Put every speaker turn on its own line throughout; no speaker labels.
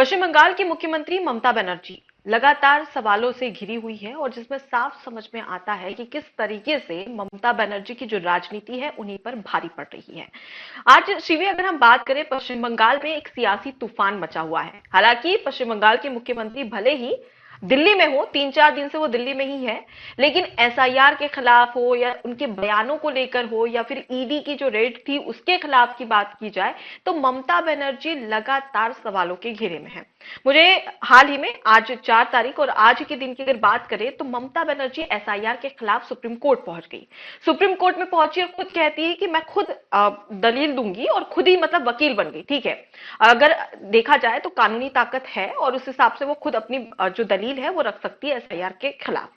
पश्चिम बंगाल की मुख्यमंत्री ममता बनर्जी लगातार सवालों से घिरी हुई है और जिसमें साफ समझ में आता है कि किस तरीके से ममता बनर्जी की जो राजनीति है उन्हीं पर भारी पड़ रही है। आज शिवी अगर हम बात करें, पश्चिम बंगाल में एक सियासी तूफान मचा हुआ है। हालांकि पश्चिम बंगाल के मुख्यमंत्री भले ही दिल्ली में हो, 3-4 दिन से वो दिल्ली में ही है, लेकिन एसआईआर के खिलाफ हो या उनके बयानों को लेकर हो या फिर ईडी की जो रेड थी उसके खिलाफ की बात की जाए, तो ममता बनर्जी लगातार सवालों के घेरे में है। मुझे हाल ही में आज 4 तारीख और आज के दिन की अगर बात करें तो ममता बनर्जी एसआईआर के खिलाफ सुप्रीम कोर्ट पहुंच गई। सुप्रीम कोर्ट में पहुंची और खुद कहती है कि मैं खुद दलील दूंगी और खुद ही मतलब वकील बन गई। ठीक है, अगर देखा जाए तो कानूनी ताकत है और उस हिसाब से वो खुद अपनी जो दलील है वो रख सकती है एसआईआर के खिलाफ।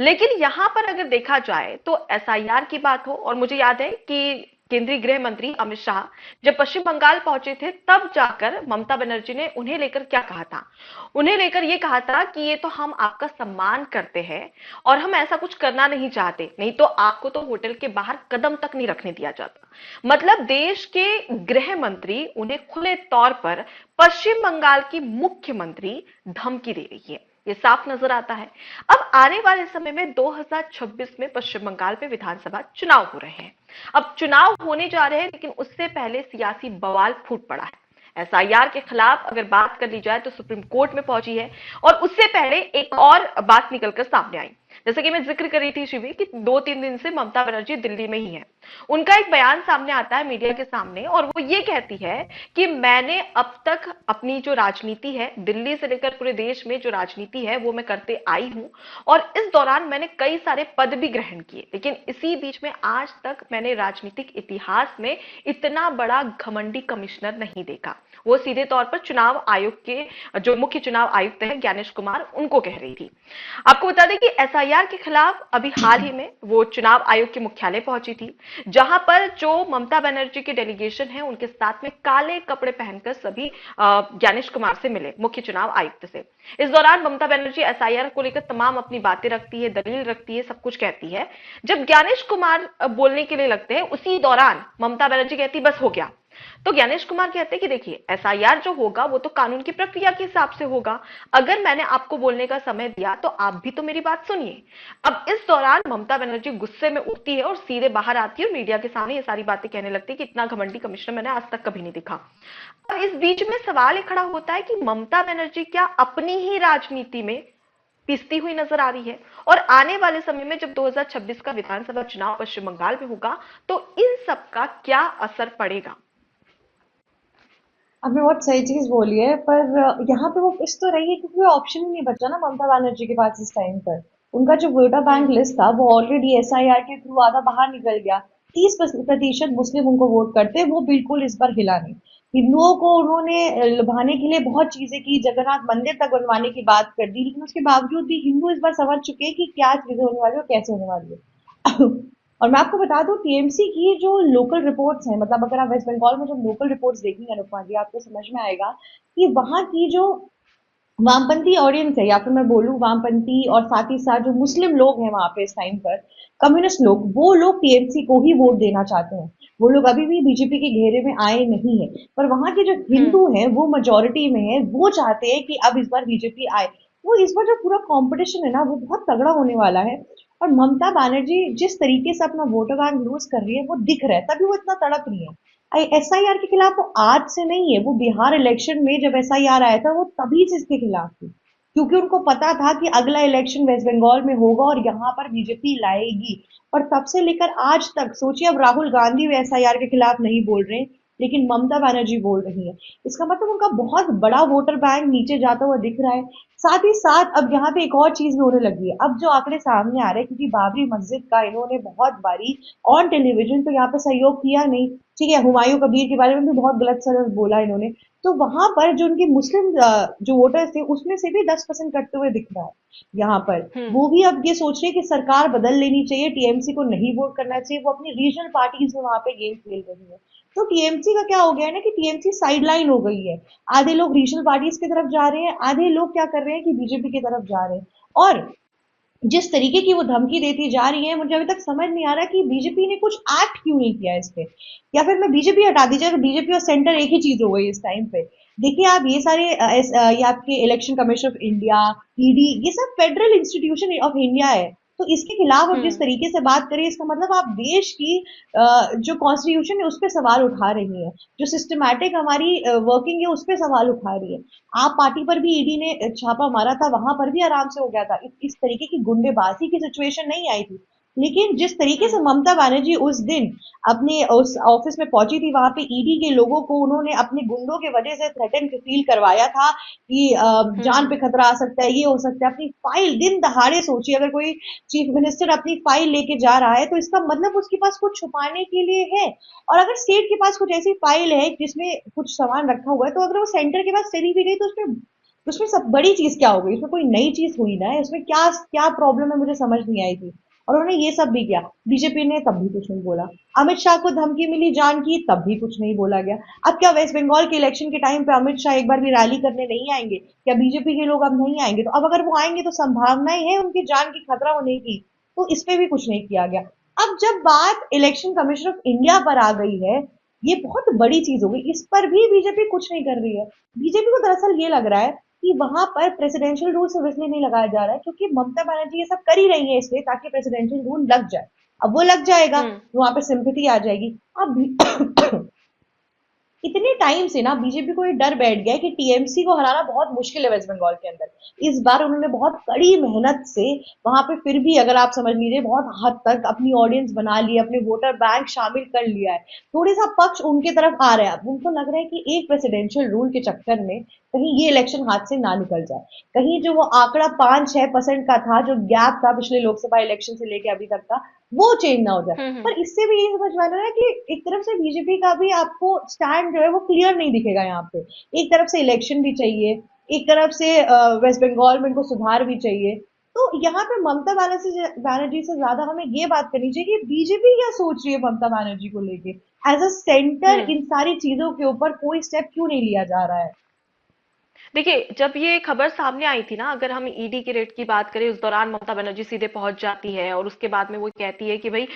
लेकिन यहां पर अगर देखा जाए तो एसआईआर की बात हो, और मुझे याद है कि केंद्रीय गृह मंत्री अमित शाह जब पश्चिम बंगाल पहुंचे थे तब जाकर ममता बनर्जी ने उन्हें लेकर क्या कहा था। उन्हें लेकर यह कहा था कि ये तो हम आपका सम्मान करते हैं और हम ऐसा कुछ करना नहीं चाहते, नहीं तो आपको तो होटल के बाहर कदम तक नहीं रखने दिया जाता। मतलब देश के गृह मंत्री उन्हें खुले तौर पर पश्चिम बंगाल की मुख्यमंत्री धमकी दे रही है, ये साफ नजर आता है। अब आने वाले समय में 2026 में पश्चिम बंगाल में विधानसभा चुनाव हो रहे हैं। अब चुनाव होने जा रहे हैं, लेकिन उससे पहले सियासी बवाल फूट पड़ा है। एसआईआर के खिलाफ अगर बात कर ली जाए तो सुप्रीम कोर्ट में पहुंची है, और उससे पहले एक और बात निकलकर सामने आई। जैसे कि मैं जिक्र कर रही थी शिवी कि 2-3 दिन से ममता बनर्जी दिल्ली में ही है। उनका एक बयान सामने आता है मीडिया के सामने और वो ये कहती है कि मैंने अब तक अपनी जो राजनीति है, दिल्ली से लेकर पूरे देश में जो राजनीति है वो मैं करते आई हूं, और इस दौरान मैंने कई सारे पद भी ग्रहण किए, लेकिन इसी बीच में आज तक मैंने राजनीतिक इतिहास में इतना बड़ा घमंडी कमिश्नर नहीं देखा। वो सीधे तौर पर चुनाव आयोग के जो मुख्य चुनाव आयुक्त हैं ज्ञानेश कुमार, उनको कह रही थी। आपको बता दें कि एसआईआर के खिलाफ अभी हाल ही में वो चुनाव आयोग के मुख्यालय पहुंची थी, जहां पर जो ममता बनर्जी के डेलीगेशन है उनके साथ में काले कपड़े पहनकर सभी ज्ञानेश कुमार से मिले, मुख्य चुनाव आयुक्त से। इस दौरान ममता बनर्जी एसआईआर को लेकर तमाम अपनी बातें रखती है, दलील रखती है, सब कुछ कहती है। जब ज्ञानेश कुमार बोलने के लिए लगते हैं, उसी दौरान ममता बनर्जी कहती बस हो गया। तो ज्ञानेश कुमार कहते हैं कि देखिए एसआईआर जो होगा वो तो कानून की प्रक्रिया के हिसाब से होगा, अगर मैंने आपको बोलने का समय दिया तो आप भी तो मेरी बात सुनिए। अब इस दौरान ममता बनर्जी गुस्से में उठती है और सीधे बाहर आती है और मीडिया के सामने ये सारी बातें कहने लगती है कि इतना घमंडी कमिश्नर मैंने आज तक कभी नहीं देखा। अब इस बीच में सवाल ये खड़ा होता है कि ममता बनर्जी क्या अपनी ही राजनीति में पिसती हुई नजर आ रही है, और आने वाले समय में जब 2026 का विधानसभा चुनाव पश्चिम बंगाल में होगा तो इन सब का क्या असर पड़ेगा।
आपने बहुत सही चीज बोली है, पर यहाँ पे वो पिस तो रही है क्योंकि कोई ऑप्शन ही नहीं बचा ना ममता बनर्जी के पास इस टाइम पर। उनका जो वोटर बैंक
हम्म।
लिस्ट था वो ऑलरेडी एसआईआर के थ्रू आधा बाहर निकल गया। 30% मुस्लिम उनको वोट करते, वो बिल्कुल इस बार हिला नहीं। हिंदुओं को उन्होंने लुभाने के लिए बहुत चीजें की, जगन्नाथ मंदिर तक बनवाने की बात कर दी, लेकिन उसके बावजूद भी हिंदू इस बार समझ चुके हैं कि क्या चीजें होने वाली है और कैसे होने वाली है। और मैं आपको बता दूं, टीएमसी की जो लोकल रिपोर्ट्स हैं, मतलब अगर आप वेस्ट बंगाल में जो लोकल रिपोर्ट्स देखेंगे अनुपमा जी, आपको समझ में आएगा कि वहां की जो वामपंथी ऑडियंस है, या फिर मैं बोलूं वामपंथी और साथ ही साथ जो मुस्लिम लोग हैं वहां पे इस टाइम पर, कम्युनिस्ट लोग, वो लोग टीएमसी को ही वोट देना चाहते हैं। वो लोग अभी भी बीजेपी के घेरे में आए नहीं है। पर वहां के जो
हम्म।
हिंदू हैं वो मेजोरिटी में है, वो चाहते हैं कि अब इस बार बीजेपी आए। वो इस बार जो पूरा कंपटीशन है ना वो बहुत तगड़ा होने वाला है। और ममता बनर्जी जिस तरीके से अपना वोटर बैंक लूज कर रही है वो दिख रहा है, तभी वो इतना तड़प रही है। एसआईआर के खिलाफ वो आज से नहीं है, वो बिहार इलेक्शन में जब एसआईआर आया था वो तभी से इसके खिलाफ थी, क्योंकि उनको पता था कि अगला इलेक्शन वेस्ट बंगाल में होगा और यहाँ पर बीजेपी लाएगी। और तब से लेकर आज तक सोचिए, अब राहुल गांधी भी एसआईआर के खिलाफ नहीं बोल रहे हैं, लेकिन ममता बनर्जी बोल रही है। इसका मतलब उनका बहुत बड़ा वोटर बैंक नीचे जाता हुआ दिख रहा है। साथ ही साथ अब यहाँ पे एक और चीज भी होने लगी है, अब जो आंकड़े सामने आ रहे हैं, क्योंकि बाबरी मस्जिद का इन्होंने बहुत बारी ऑन टेलीविजन तो यहाँ पे सहयोग किया नहीं, ठीक है, हुमायूं कबीर के बारे में भी बहुत गलत सलत बोला इन्होंने, तो वहां पर जो उनके मुस्लिम जो वोटर्स थे उसमें से भी 10% कटते हुए दिख रहा है यहाँ पर।
हम्म।
वो भी अब ये सोच रहे हैं कि सरकार बदल लेनी चाहिए, टीएमसी को नहीं वोट करना चाहिए, वो अपनी रीजनल पार्टीज में वहां पे गेम खेल रही है। तो टीएमसी का क्या हो गया है ना कि टीएमसी साइडलाइन हो गई है। आधे लोग रीजनल पार्टीज की तरफ जा रहे हैं, आधे लोग क्या कर रहे हैं कि बीजेपी की तरफ जा रहे हैं। और जिस तरीके की वो धमकी देती जा रही है, मुझे अभी तक समझ नहीं आ रहा कि बीजेपी ने कुछ एक्ट क्यों नहीं किया इस पे, या फिर मैं बीजेपी हटा दीजिए, बीजेपी और सेंटर एक ही चीज हो गई इस टाइम पे। देखिए आप ये सारे ये आपके election commission of India, ED, ये सब फेडरल इंस्टीट्यूशन ऑफ इंडिया है। तो इसके खिलाफ आप जिस
हम्म।
तरीके से बात करें, इसका मतलब आप देश की जो कॉन्स्टिट्यूशन है उस पर सवाल उठा रही है, जो सिस्टमैटिक हमारी वर्किंग है उस पर सवाल उठा रही है। आप पार्टी पर भी ईडी ने छापा मारा था, वहां पर भी आराम से हो गया था, इस तरीके की गुंडेबाजी की सिचुएशन नहीं आई थी। लेकिन जिस तरीके से
हम्म।
ममता बनर्जी उस दिन अपने उस ऑफिस में पहुंची थी, वहां पे ईडी के लोगों को उन्होंने अपने गुंडों के वजह से थ्रेटन फील करवाया था कि जान पे
हम्म।
खतरा आ सकता है, ये हो सकता है। अपनी फाइल दिन दहाड़े सोचिए, अगर कोई चीफ मिनिस्टर अपनी फाइल लेके जा रहा है तो इसका मतलब उसके पास कुछ छुपाने के लिए है। और अगर स्टेट के पास कुछ ऐसी फाइल है जिसमें कुछ सामान रखा हुआ है, तो अगर वो सेंटर के पास चली भी गई तो उसमें उसमें सब बड़ी चीज क्या हो गई, उसमें कोई नई चीज हुई ना है, उसमें क्या क्या प्रॉब्लम है, मुझे समझ नहीं आई थी। और उन्होंने ये सब भी किया, बीजेपी ने तब भी कुछ नहीं बोला। अमित शाह को धमकी मिली जान की, तब भी कुछ नहीं बोला गया। अब क्या वेस्ट बंगाल के इलेक्शन के टाइम पे अमित शाह एक बार भी रैली करने नहीं आएंगे? क्या बीजेपी के लोग अब नहीं आएंगे? तो अब अगर वो आएंगे तो संभावनाएं है उनकी जान की खतरा होने की। तो इस पे भी कुछ नहीं किया गया। अब जब बात इलेक्शन कमीशन ऑफ इंडिया पर आ गई है, ये बहुत बड़ी चीज हो गई, इस पर भी बीजेपी कुछ नहीं कर रही है। बीजेपी को दरअसल ये लग रहा है कि वहां पर प्रेसिडेंशियल रूल सिर्फ इसलिए नहीं लगाया जा रहा है क्योंकि ममता बनर्जी ये सब कर ही रही है, इसलिए ताकि प्रेसिडेंशियल रूल लग जाए। अब वो लग जाएगा
हम्म।
तो वहां पे सिंपैथी आ जाएगी। अब इतने टाइम से ना बीजेपी को ये डर बैठ गया है कि टीएमसी को हराना बहुत मुश्किल है वेस्ट बंगाल के अंदर। इस बार उन्होंने बहुत कड़ी मेहनत से वहां पे फिर भी अगर आप समझ लीजिए बहुत हद तक अपनी ऑडियंस बना ली, अपने वोटर बैंक शामिल कर लिया है। थोड़ी सा पक्ष उनके तरफ आ रहा है। अब उनको लग रहा है कि एक प्रेसिडेंशियल रूल के चक्कर में कहीं ये इलेक्शन हाथ से ना निकल जाए, कहीं जो वो आंकड़ा 5-6% का था, जो गैप था पिछले लोकसभा इलेक्शन से लेके अभी तक का, वो चेंज ना हो जाए।
हम्म।
पर इससे भी यही समझ में आ रहा है कि एक तरफ से बीजेपी का भी आपको स्टैंड जो है वो क्लियर नहीं दिखेगा यहाँ पे। एक तरफ से इलेक्शन भी चाहिए, एक तरफ से वेस्ट बंगाल में इनको सुधार भी चाहिए। तो यहाँ पे ममता बनर्जी से ज्यादा हमें ये बात करनी चाहिए कि बीजेपी क्या सोच रही है ममता बनर्जी को लेके, एज अ सेंटर
हम्म।
इन सारी चीजों के ऊपर कोई स्टेप क्यों नहीं लिया जा रहा है?
देखिए, जब ये खबर सामने आई थी ना, अगर हम ईडी के रेड की बात करें, उस दौरान ममता बनर्जी सीधे पहुंच जाती है और उसके बाद में वो कहती है कि भाई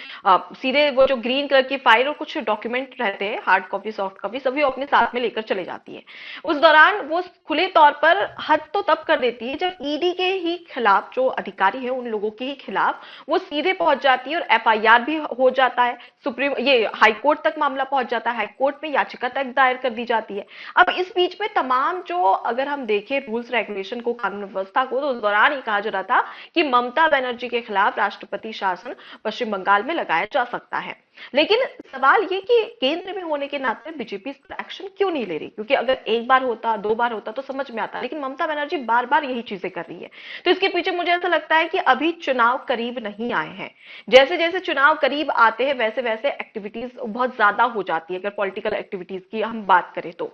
सीधे वो जो ग्रीन कलर की फाइल और कुछ डॉक्यूमेंट रहते हैं, हार्ड कॉपी सॉफ्ट कॉपी सभी वो अपने साथ में लेकर चले जाती है। उस दौरान वो खुले तौर पर हद तो तब कर देती है जब ईडी के ही खिलाफ जो अधिकारी है उन लोगों के ही खिलाफ वो सीधे पहुंच जाती है और एफआईआर भी हो जाता है। सुप्रीम ये हाई कोर्ट तक मामला पहुंच जाता है, हाई कोर्ट में याचिका तक दायर कर दी जाती है। अब इस बीच में तमाम जो अगर हम देखें रूल्स रेगुलेशन को, कानून व्यवस्था को, तो उस दौरान ये कहा जा रहा था कि ममता बनर्जी के खिलाफ राष्ट्रपति शासन पश्चिम बंगाल में लगाया जा सकता है। लेकिन सवाल ये कि केंद्र में होने के नाते बीजेपी इस पर एक्शन क्यों नहीं ले रही, क्योंकि अगर एक बार होता, दो बार होता तो समझ में आता, लेकिन ममता बनर्जी बार बार यही चीजें कर रही है। तो इसके पीछे मुझे ऐसा लगता है कि अभी चुनाव करीब नहीं आए हैं। जैसे जैसे चुनाव करीब आते हैं वैसे वैसे एक्टिविटीज बहुत ज्यादा हो जाती है, अगर पॉलिटिकल एक्टिविटीज की हम बात करें तो।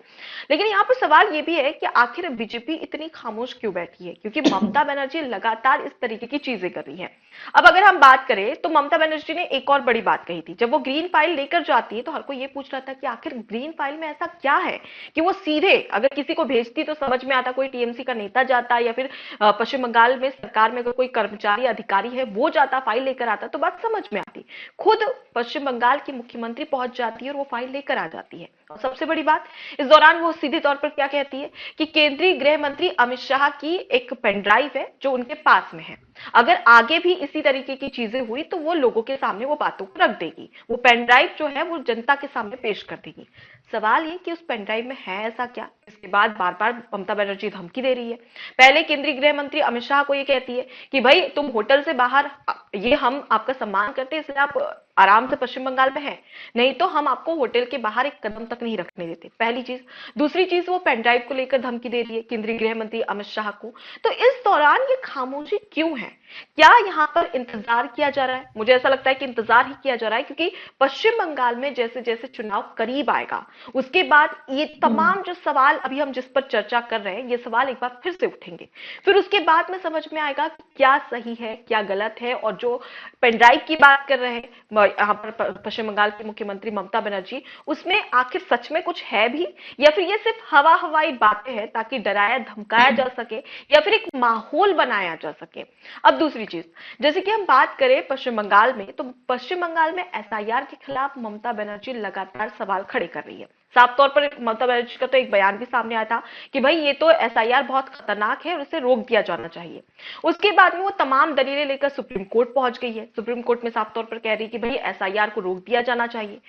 लेकिन यहाँ पर सवाल ये भी है कि आखिर बीजेपी इतनी खामोश क्यों बैठी है, क्योंकि ममता बनर्जी लगातार इस तरीके की चीजें कर रही है। अब अगर हम बात करें तो ममता बनर्जी ने एक और बड़ी बात कही थी, जब वो ग्रीन फाइल लेकर जाती है तो हर कोई ये पूछ रहा था कि आखिर ग्रीन फाइल में ऐसा क्या है कि वो सीधे अगर किसी को भेजती तो समझ में आता कोई टीएमसी का नेता जाता या फिर पश्चिम बंगाल में सरकार में अगर कोई कर्मचारी अधिकारी है वो जाता फाइल लेकर आता तो बात समझ में आती। खुद पश्चिम बंगाल की मुख्यमंत्री पहुंच जाती है और वो फाइल लेकर आ जाती है। और सबसे बड़ी बात, इस दौरान वो सीधे तौर पर क्या कहती है कि केंद्रीय गृह मंत्री अमित शाह की एक पेन ड्राइव है जो उनके पास में है, अगर आगे भी इसी तरीके की चीजें हुई तो वो लोगों के सामने वो बातों को रख देगी, वो पेन ड्राइव जो है वो जनता के सामने पेश कर देगी। सवाल ये कि उस पेन ड्राइव में है ऐसा क्या, इसके बाद बार बार ममता बनर्जी धमकी दे रही है। पहले केंद्रीय गृह मंत्री अमित शाह को ये कहती है कि भाई तुम होटल से बाहर, ये हम आपका सम्मान करते हैं इसलिए आप आराम से पश्चिम बंगाल में है, नहीं तो हम आपको होटल के बाहर एक कदम तक नहीं रखने देते, पहली चीज। दूसरी चीज, वो पेन ड्राइव को लेकर धमकी दे रही है केंद्रीय गृह मंत्री अमित शाह को। तो इस दौरान ये खामोशी क्यों है? क्या यहाँ पर इंतजार किया जा रहा है? मुझे ऐसा लगता है कि इंतजार ही किया जा रहा है, क्योंकि पश्चिम बंगाल में जैसे जैसे चुनाव करीब आएगा उसके बाद ये
हम्म।
तमाम जो सवाल अभी हम जिस पर चर्चा कर रहे हैं ये सवाल एक बार फिर से उठेंगे। फिर उसके बाद में समझ में आएगा कि क्या सही है क्या गलत है, और जो पेनड्राइव की बात कर रहे हैं यहाँ पर पश्चिम बंगाल की मुख्यमंत्री ममता बनर्जी, उसमें आखिर सच में कुछ है भी, या फिर ये सिर्फ हवा हवाई बातें हैं ताकि डराया धमकाया जा सके या फिर एक माहौल बनाया जा सके। अब दूसरी चीज, जैसे कि हम बात करें पश्चिम बंगाल में, तो पश्चिम बंगाल में एसआईआर के खिलाफ ममता बनर्जी लगातार सवाल खड़े कर रही है। साफ तौर पर ममता बनर्जी का तो एक बयान भी सामने आया था कि भाई ये तो एसआईआर बहुत खतरनाक है और इसे रोक दिया जाना चाहिए। उसके बाद में वो तमाम दलीलें लेकर सुप्रीम कोर्ट पहुंच गई है। सुप्रीम कोर्ट में साफ तौर पर कह रही है कि भाई एसआईआर को रोक दिया जाना चाहिए।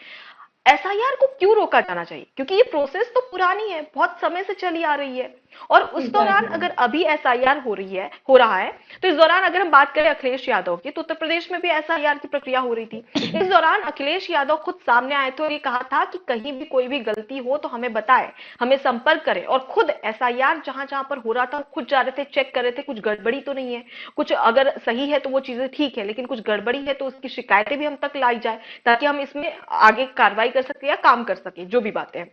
एसआईआर को क्यों रोका जाना चाहिए? क्योंकि ये प्रोसेस तो पुरानी है, बहुत समय से चली आ रही है। और उस दौरान
एग्जैक्टली।
अगर अभी एसआईआर हो रहा है, तो इस दौरान अगर हम बात करें अखिलेश यादव की, तो उत्तर प्रदेश में भी एसआईआर की प्रक्रिया हो रही थी। इस दौरान अखिलेश यादव खुद सामने आए थे और ये कहा था कि कहीं भी कोई भी गलती हो तो हमें बताए, हमें संपर्क करें। और खुद एसआईआर जहां जहां पर हो रहा था खुद जा रहे थे, चेक कर रहे थे कुछ गड़बड़ी तो नहीं है, कुछ अगर सही है तो वो चीजें ठीक है, लेकिन कुछ गड़बड़ी है तो उसकी शिकायतें भी हम तक लाई जाए, ताकि हम इसमें आगे कार्रवाई कर सके या काम कर सके, जो भी बातें हैं।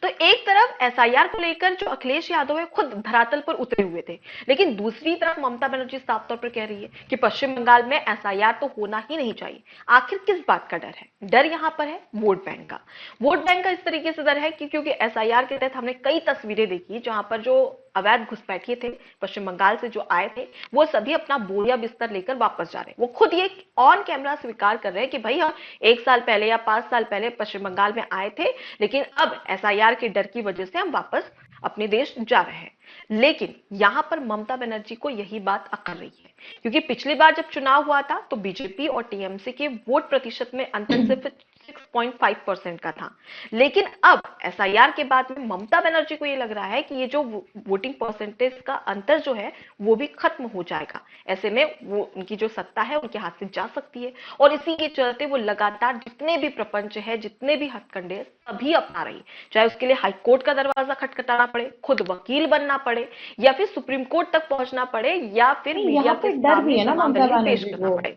तो एक तरफ एसआईआर को लेकर जो अखिलेश यादव है खुद धरातल पर उतरे हुए थे, लेकिन दूसरी तरफ ममता बनर्जी साफ तौर पर कह रही है कि पश्चिम बंगाल में एसआईआर तो होना ही नहीं चाहिए। आखिर किस बात का डर है? डर यहां पर है वोट बैंक का। वोट बैंक का इस तरीके से डर है कि क्योंकि एसआईआर के तहत हमने कई तस्वीरें देखी जहां पर जो अवैध घुसपैठिए थे पश्चिम बंगाल से जो आए थे, वो सभी अपना बोरिया बिस्तर लेकर वापस जा रहे हैं। वो खुद ये ऑन कैमरा स्वीकार कर रहे हैं कि भाई हम 1 साल पहले या 5 साल पहले पश्चिम बंगाल में आए थे, लेकिन अब एसआईआर के डर की वजह से हम वापस अपने देश जा रहे हैं। लेकिन यहां पर ममता बनर्जी को यही बात अखर रही है, क्योंकि पिछली बार जब चुनाव हुआ था तो बीजेपी और टीएमसी के वोट प्रतिशत में अंतर सिर्फ 6.5% का था। लेकिन अब एसआईआर के बाद में ममता बनर्जी को यह लग रहा है कि ये जो वोटिंग परसेंटेज का अंतर जो है वो भी खत्म हो जाएगा। ऐसे में वो उनकी जो सत्ता है उनके हाथ से जा सकती है, और इसी के चलते वो लगातार जितने भी प्रपंच है, जितने भी हथकंडे सभी अपना रही, चाहे उसके लिए हाईकोर्ट का दरवाजा खटखटाना पड़े, खुद वकील बनना पड़े, या फिर सुप्रीम कोर्ट तक पहुंचना पड़े, या फिर
नहीं,
मीडिया
यहाँ
के
पे डर भी
सामने
है ना
तमाम
ममता
दलील पेश
बनर्जी
करना
को।
पड़े।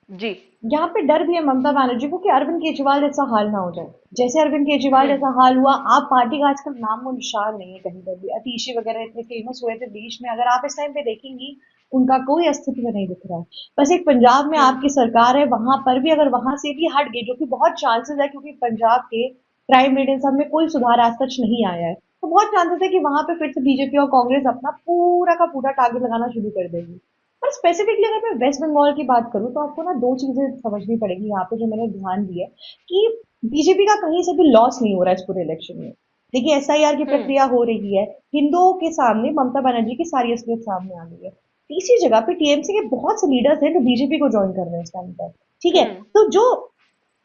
जी।
यहाँ पे डर भी है ममता बनर्जी को कि अरविंद केजरीवाल जैसा हाल ना हो जाए। जैसे अरविंद केजरीवाल
हम्म।
जैसा हाल हुआ, आप पार्टी का आजकल नाम वो निशान नहीं है कहीं पर भी। अतीशी वगैरह इतने फेमस हुए थे देश में, अगर आप इस टाइम पे देखेंगी उनका कोई अस्तित्व नहीं दिख रहा है। बस एक पंजाब में
हम्म।
आपकी सरकार है, वहां पर भी अगर वहां से भी हट गई, जो कि बहुत चांसेस है क्योंकि पंजाब के क्राइम रेट इन सब में कोई सुधार आज तक नहीं आया है, तो बहुत चांसेस है कि वहां पे फिर से बीजेपी और कांग्रेस अपना पूरा का पूरा टारगेट लगाना शुरू कर देगी। पर स्पेसिफिकली अगर मैं वेस्ट बंगाल की बात करूँ तो आपको ना दो चीजें समझनी पड़ेगी यहाँ पे, जो मैंने ध्यान दी है कि बीजेपी का कहीं से भी लॉस नहीं हो रहा है इस पूरे इलेक्शन में। देखिए एसआईआर की
हम्म।
प्रक्रिया हो रही है, हिंदुओं के सामने ममता बनर्जी की सारी असलियत सामने आ गई है। तीसरी जगह पे टीएमसी के बहुत से लीडर्स हैं जो बीजेपी को ज्वाइन कर रहे हैं इस टाइम पर। ठीक है,
हम्म।
तो जो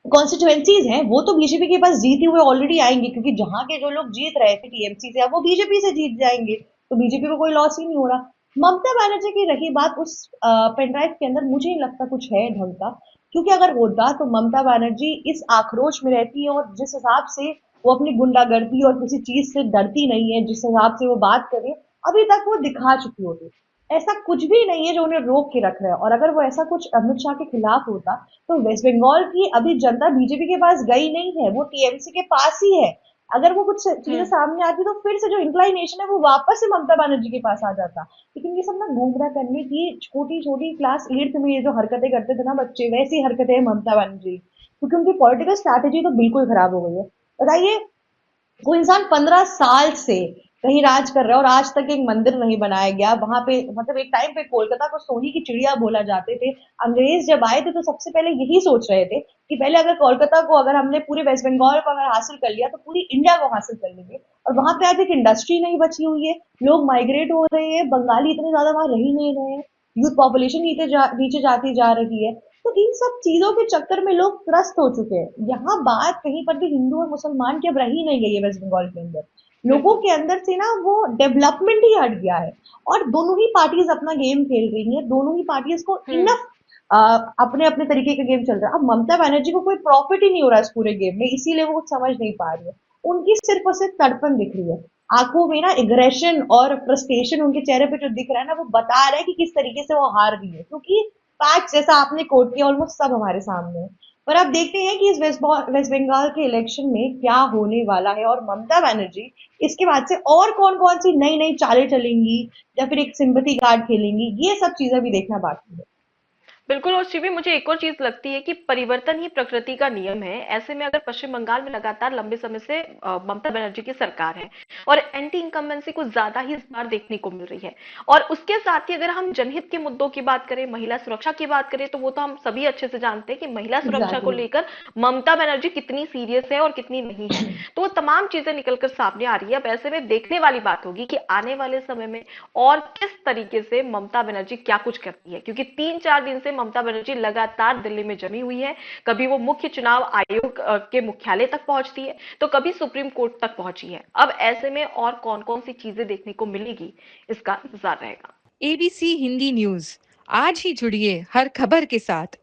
कॉन्स्टिट्युएंसीज हैं वो तो बीजेपी के पास जीते हुए ऑलरेडी आएंगे, क्योंकि जहां के जो लोग जीत रहे थे टीएमसी से अब वो बीजेपी से जीत जाएंगे, तो बीजेपी को कोई लॉस ही नहीं हो रहा। ममता बनर्जी की रही बात उस पेनड्राइव के अंदर, मुझे नहीं लगता कुछ है ढंग का, क्योंकि अगर होता तो ममता बनर्जी इस आक्रोश में रहती है, और जिस हिसाब से वो अपनी गुंडागर्दी और किसी चीज से डरती नहीं है, जिस हिसाब से वो बात करे, अभी तक वो दिखा चुकी होती। ऐसा कुछ भी नहीं है जो उन्हें रोक के रख रहा है, और अगर वो ऐसा कुछ अमित शाह के खिलाफ होता तो वेस्ट बंगाल की अभी जनता बीजेपी के पास गई नहीं है, वो टीएमसी के पास ही है। अगर वो कुछ चीजें
हम्म।
सामने आती तो फिर से जो इंक्लाइनेशन है वो वापस से ममता बनर्जी के पास आ जाता। लेकिन ये सब ना गुमराह करने की छोटी छोटी क्लास 8th में ये जो हरकतें करते थे ना बच्चे, वैसी हरकतें है ममता बनर्जी, क्योंकि उनकी पॉलिटिकल स्ट्रैटेजी तो बिल्कुल खराब हो गई है। बताइए, वो इंसान 15 साल से कहीं राज कर रहा है और आज तक एक मंदिर नहीं बनाया गया वहां पे। मतलब एक टाइम पे कोलकाता को सोने की चिड़िया बोला जाते थे। अंग्रेज जब आए थे तो सबसे पहले यही सोच रहे थे कि पहले अगर कोलकाता को, अगर हमने पूरे वेस्ट बंगाल को अगर हासिल कर लिया तो पूरी इंडिया को हासिल कर लेंगे। और वहां पे आज एक इंडस्ट्री नहीं बची हुई है, लोग माइग्रेट हो रहे हैं, बंगाली इतने ज्यादा वहां रह ही नहीं रहे हैं, यूथ पॉपुलेशन नीचे जाती जा रही है। तो इन सब चीजों के चक्कर में लोग त्रस्त हो चुके हैं। यहाँ बात कहीं पर भी हिंदू और मुसलमान की अब रही नहीं गई है वेस्ट बंगाल के अंदर। लोगों
बिल्कुल।
के अंदर से ना वो डेवलपमेंट ही हट गया है, और दोनों ही पार्टीज अपना गेम खेल रही हैं, दोनों ही पार्टीज को
हम्म।
इनफ अपने अपने तरीके का गेम चल रहा है। अब ममता बनर्जी को कोई प्रॉफिट ही नहीं हो रहा है इस पूरे गेम में, इसीलिए वो कुछ समझ नहीं पा रही है। उनकी सिर्फ और सिर्फ तड़पन दिख रही है, आंखों में ना एग्रेशन और फ्रस्ट्रेशन उनके चेहरे पे जो दिख रहा है ना, वो बता रहा है कि किस तरीके से वो हार रही है, क्योंकि फैक्ट जैसा आपने कोट किया ऑलमोस्ट सब हमारे सामने है। पर अब देखते हैं कि इस वेस्ट बंगाल के इलेक्शन में क्या होने वाला है, और ममता बनर्जी इसके बाद से और कौन कौन सी नई नई चालें चलेंगी, या फिर एक सिंपैथी कार्ड खेलेंगी, ये सब चीजें भी देखना बाकी है।
बिल्कुल। और शिवी, मुझे एक और चीज लगती है कि परिवर्तन ही प्रकृति का नियम है। ऐसे में अगर पश्चिम बंगाल में लगातार लंबे समय से ममता बनर्जी की सरकार है और एंटी इनकम्बेंसी कुछ ज्यादा ही इस बार देखने को मिल रही है, और उसके साथ ही अगर हम जनहित के मुद्दों की बात करें, महिला सुरक्षा की बात करें, तो वो तो हम सभी अच्छे से जानते हैं कि महिला सुरक्षा को
एग्जैक्टली।
लेकर ममता बनर्जी कितनी सीरियस है और कितनी नहीं है। तो वो तमाम चीजें निकलकर सामने आ रही है। अब ऐसे में देखने वाली बात होगी कि आने वाले समय में और किस तरीके से ममता बनर्जी क्या कुछ करती है, क्योंकि 3-4 दिन से ममता बनर्जी लगातार दिल्ली में जमी हुई है। कभी वो मुख्य चुनाव आयोग के मुख्यालय तक पहुंचती है, तो कभी सुप्रीम कोर्ट तक पहुंची है। अब ऐसे में और कौन कौन सी चीजें देखने को मिलेगी, इसका इंतजार रहेगा।
एबीसी हिंदी न्यूज, आज ही जुड़िए हर खबर के साथ।